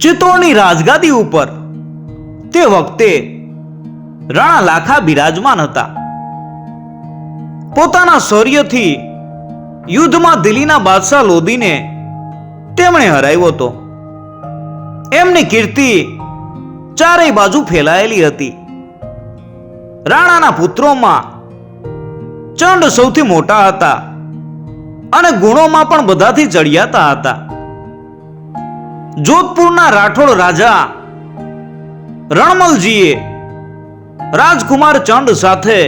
ચિત્તોડની રાજગાદી ઉપર તે વખતે રાણા લાખા બિરાજમાન હતા. પોતાના શૌર્યથી યુદ્ધમાં દિલ્હીના બાદશાહ લોદીને તેમણે હરાવ્યો હતો. એમની કીર્તિ ચારેય બાજુ ફેલાયેલી હતી. રાણાના પુત્રોમાં ચંડ સૌથી મોટા હતા અને ગુણોમાં પણ બધાથી ચડિયાતા હતા. જોધપુરના રાઠોડ રાજા રણમલજીએ રાજકુમાર ચંડ સાથે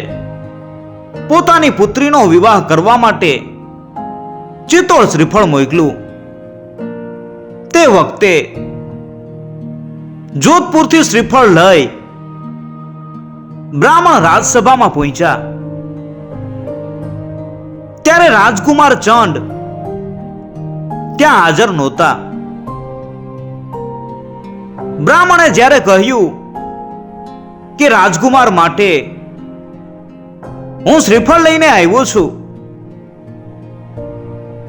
પોતાની પુત્રીનો વિવાહ કરવા માટે ચિત્તોડ શ્રીફળ મોકલ્યું. તે વખતે જોધપુરથી શ્રીફળ લઈ બ્રાહ્મણ રાજસભામાં પહોંચ્યા. ત્યારે રાજકુમાર ચંડ ત્યાં હાજર નહોતા. બ્રાહ્મણે જ્યારે કહ્યું કે રાજકુમાર માટે હું શ્રીફળ લઈને આવ્યો છું,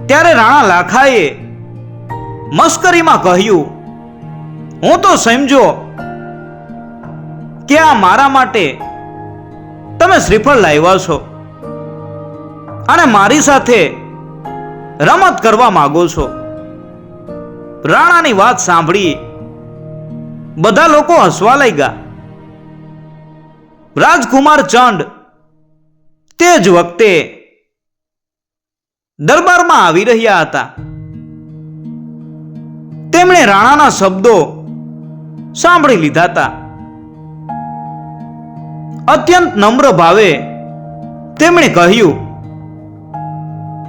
ત્યારે રાણા લાખાએ મસ્કરીમાં કહ્યું, હું તો સમજો કે આ મારા માટે તમે શ્રીફળ લાવ્યા છો અને મારી સાથે રમત કરવા માંગો છો. રાણાની વાત સાંભળી બધા લોકો હસવા લાગ્યા. રાજકુમાર ચંડ તે જ વખતે દરબારમાં આવી રહ્યા હતા. તેમણે રાણાના શબ્દો સાંભળી લીધા હતા. અત્યંત નમ્ર ભાવે તેમણે કહ્યું,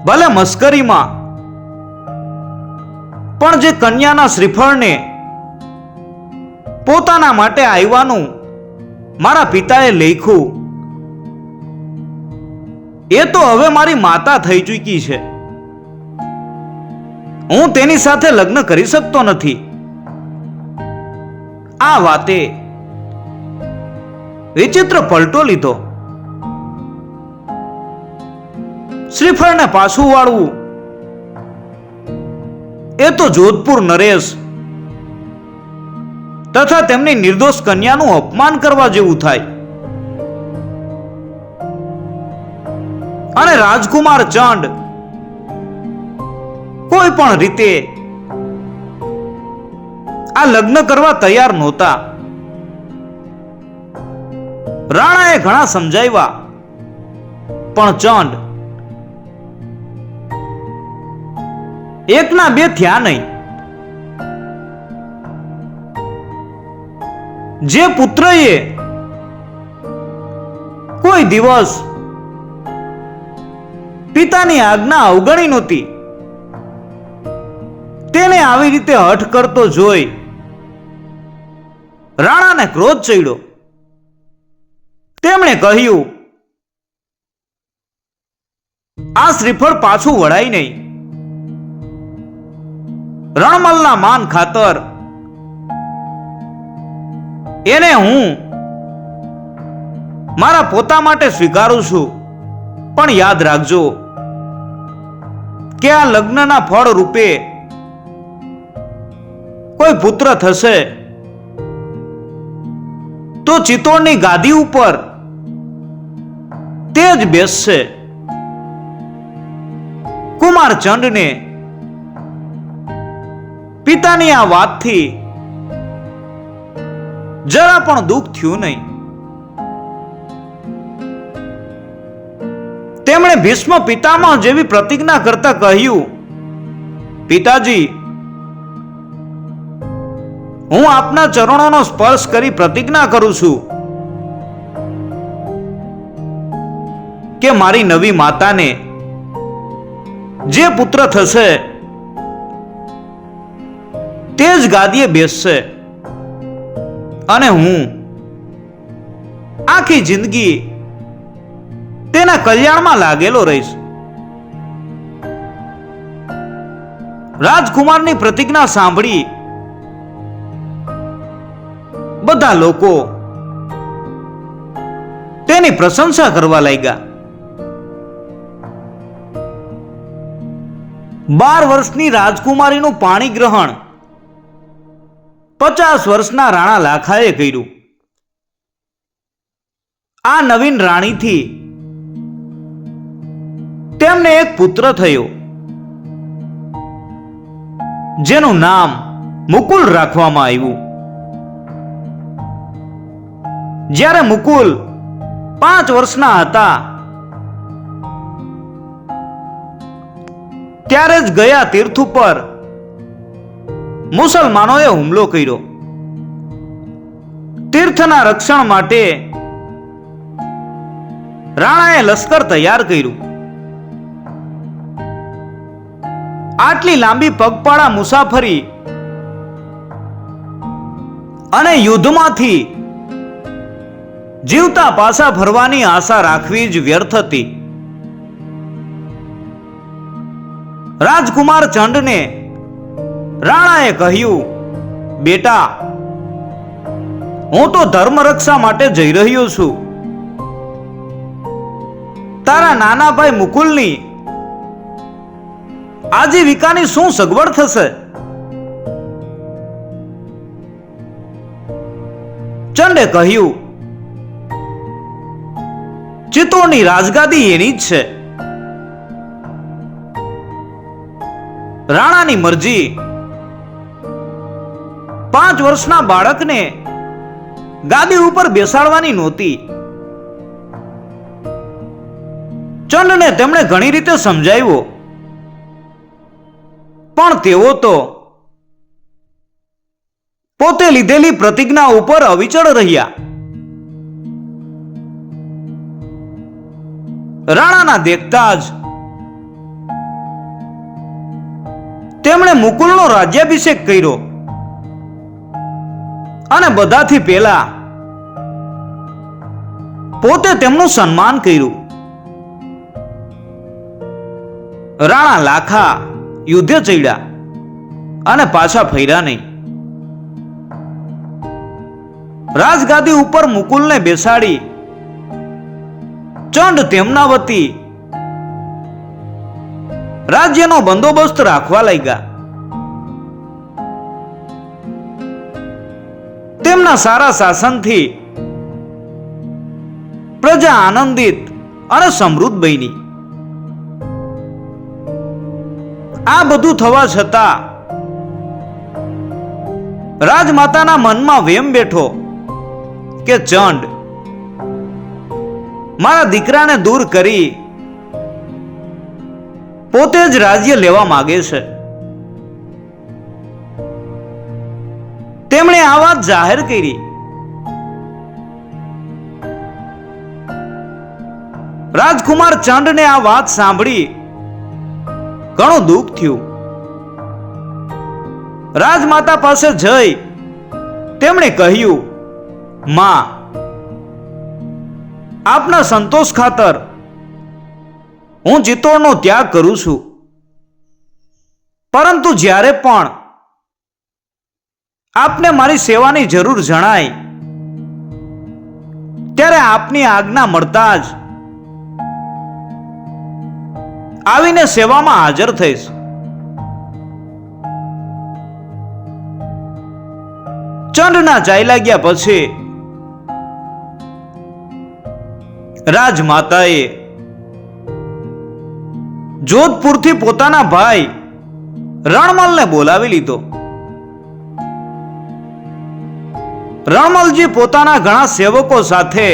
ભલે મસ્કરીમાં પણ જે કન્યાના શ્રીફળને પોતાના માટે આવ્યાનું મારા પિતાએ લખ્યું, એ તો હવે મારી માતા થઈ ચૂકી છે. હું તેની સાથે લગ્ન કરી શકતો નથી. આ વાતે વિચિત્ર પલટો લીધો. શ્રીફળને પાછું વાળવું એ તો જોધપુર નરેશ તથા તેમની નિર્દોષ કન્યાનું અપમાન કરવા જેવું થાય. અને રાજકુમાર ચંડ કોઈ પણ રીતે આ લગ્ન કરવા તૈયાર નહોતા. રાણાએ ઘણા સમજાવ્યા, પણ ચંડ એકના બે થયા નહીં. જે પુત્રએ કોઈ દિવસ પિતાની આજ્ઞા અવગણી નહોતી, તેને આવી રીતે હઠ કરતો જોઈ રાણાને ક્રોધ ચડ્યો. તેમણે કહ્યું, આ શ્રીફળ પાછું વળાય નહીં. રણમલના માન ખાતર એને હું મારા પોતા માટે સ્વીકારું છું. પણ યાદ રાખજો કે આ લગ્નના ફળ રૂપે કોઈ પુત્ર થશે તો ચિત્તોડની ગાદી ઉપર તે જ બેસશે. કુમાર ચંડને પિતાની આ વાતથી જરા પણ દુઃખ થયું નહીં. તેમણે ભીષ્મ પિતામહ જેવી પ્રતિજ્ઞા કરતા કહ્યું, પિતાજી, હું આપના ચરણોનો સ્પર્શ કરી પ્રતિજ્ઞા કરું છું કે મારી નવી માતાને જે પુત્ર થશે તે જ ગાદીએ બેસશે અને હું આખી જિંદગી તેના કલ્યાણમાં લાગેલો રહીશ. રાજકુમારની પ્રતિજ્ઞા સાંભળી બધા લોકો તેની પ્રશંસા કરવા લાગ્યા. 12 વર્ષની રાજકુમારીનું પાણી ગ્રહણ 50 વર્ષના રાણા લાખાએ કર્યું. આ નવીન રાણીથી તેમને એક પુત્ર થયો, જેનું નામ મુકુલ રાખવામાં આવ્યું. જ્યારે મુકુલ 5 વર્ષના હતા ત્યારે જ ગયા તીર્થ ઉપર મુસલમાનોએ હુમલો કર્યો. તીર્થના રક્ષણ માટે રાણાએ લશ્કર તૈયાર કર્યું. આટલી લાંબી પગપાળા મુસાફરી અને યુદ્ધમાંથી જીવતા પાછા ફરવાની આશા રાખવી જ વ્યર્થ હતી. રાજકુમાર ચંડને રાણાએ કહ્યું, બેટા, હું તો ધર્મ રક્ષા માટે જઈ રહ્યો છું. તારા નાના ભાઈ મુકુલની આજીવિકાની શું સગવડ થશે? ચંડે કહ્યું, ચિત્તોડની રાજગાદી એની જ છે. રાણાની મરજી 5 વર્ષના બાળકને ગાદી ઉપર બેસાડવાની નહોતી. ચંડને તેમણે ઘણી રીતે સમજાવ્યો, પણ તેઓ તો પોતે લીધેલી પ્રતિજ્ઞા ઉપર અવિચળ રહ્યા. રાણાના દેખતા જ તેમણે મુકુલનો રાજ્યાભિષેક કર્યો અને બધાથી પહેલા પોતે તેમનું સન્માન કર્યું. રાણા લાખા યુદ્ધે ચડ્યા અને પાછા ફર્યા નહીં. રાજગાદી ઉપર મુકુલને બેસાડી ચંડ તેમના વતી રાજ્યનો બંદોબસ્ત રાખવા લાગ્યા. તેમના સારા શાસનથી પ્રજા આનંદિત અને સમૃદ્ધ બની. આ બધું થવા છતાં રાજમાતાના મનમાં વેમ બેઠો કે ચંડ મારા દીકરાને દૂર કરી પોતે જ રાજ્ય લેવા માંગે છે. તેમણે આ વાત જાહેર કરી. રાજકુમાર ચંડને આ વાત સાંભળી ઘણું દુઃખ થયું. રાજમાતા પાસે જઈ તેમણે કહ્યું, માં, આપના સંતોષ ખાતર હું ચિત્તોડનો ત્યાગ કરું છું, પરંતુ જ્યારે પણ આપને મારી સેવાની જરૂર જણાય ત્યારે આપની આજ્ઞા મળતા જ આવીને સેવામાં હાજર થઈશ. ચંડના ચાલ્યા ગયા પછી રાજમાતાએ જોધપુરથી પોતાના ભાઈ રણમલને બોલાવી લીધો. રણમલજી પોતાના ઘણા સેવકો સાથે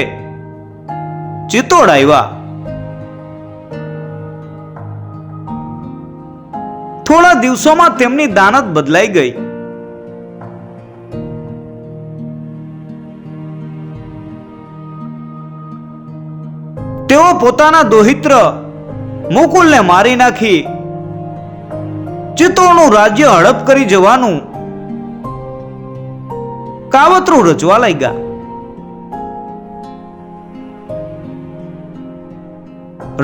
ચિત્તોડ આવ્યા. થોડા દિવસોમાં તેમની દાનત બદલાઈ ગઈ. તેઓ પોતાના દોહિત્ર મુકુલને મારી નાખી ચિત્તોડનું રાજ્ય હડપ કરી જવાનું કાવતરું રચવા લાગ્યા.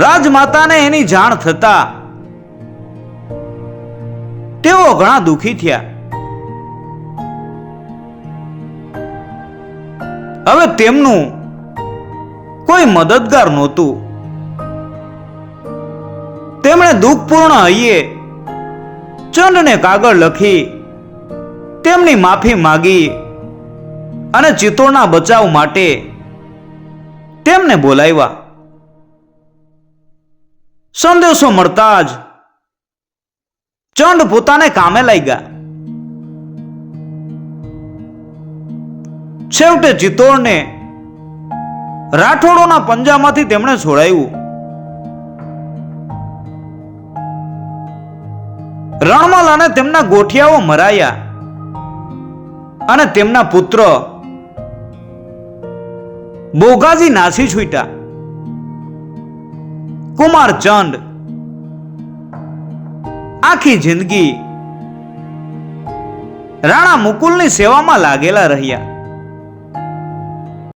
રાજમાતાને એની જાણ થતા તેઓ ઘણા દુઃખી થયા. હવે તેમનું કોઈ મદદગાર નહોતું. તેમણે દુઃખપૂર્ણ હૈયે ચંડને કાગળ લખી તેમની માફી માગી અને ચિત્તોડના બચાવ માટે તેમને બોલાવ્યા. સંદેશો મળતા જ ચંડ પોતાને કામે લાગ્યા. છેવટે ચિત્તોડને રાઠોડોના પંજામાંથી તેમણે છોડાયું. રણમલ અને તેમના ગોઠિયાઓ મરાયા અને તેમના પુત્ર બોગાજી નાસી છૂટ્યા. કુમાર ચંદ આખી જિંદગી રાણા મુકુલની સેવામાં લાગેલા રહ્યા.